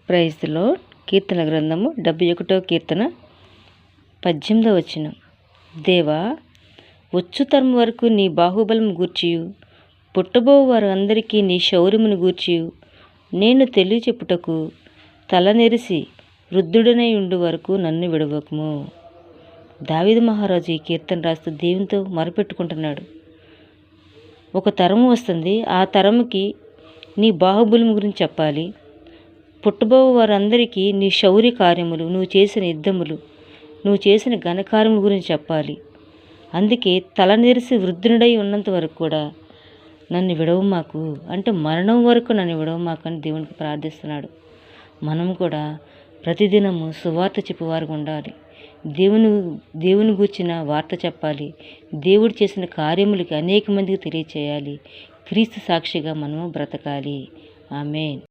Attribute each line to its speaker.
Speaker 1: Praise the lord. కీర్తన గ్రంథము 71వ కీర్తన 18వ వచనం. దేవా, వచ్చు తరం వరకు నీ బాహుబలము గూర్చియు పుట్టబో వారు అందరికీ నీ శౌర్యమును గూర్చియు నేను తెలియచెప్పుటకు తల నెరిసి వృద్ధుడనై ఉండు వరకు నన్ను విడవకము. దావీదు మహారాజు ఈ కీర్తన రాస్తూ దేవునితో మొరపెట్టుకుంటున్నాడు. ఒక తరం వస్తుంది, ఆ తరముకి నీ బాహుబలము గురించి చెప్పాలి. పుట్టబో వారందరికీ నీ శౌర్య కార్యములు, నువ్వు చేసిన యుద్ధములు, నువ్వు చేసిన ఘనకార్యముల గురించి చెప్పాలి. అందుకే తల నెరిసి వృద్ధుడై ఉన్నంత వరకు కూడా నన్ను విడవ మాకు, అంటే మరణం వరకు నన్ను విడవ మాకు అని దేవునికి ప్రార్థిస్తున్నాడు. మనం కూడా ప్రతిదినము సువార్త చెప్పేవారుగా ఉండాలి. దేవుని గూర్చిన వార్త చెప్పాలి. దేవుడు చేసిన కార్యములకి అనేక మందికి తెలియచేయాలి. క్రీస్తు సాక్షిగా మనము బ్రతకాలి. ఆమేన్.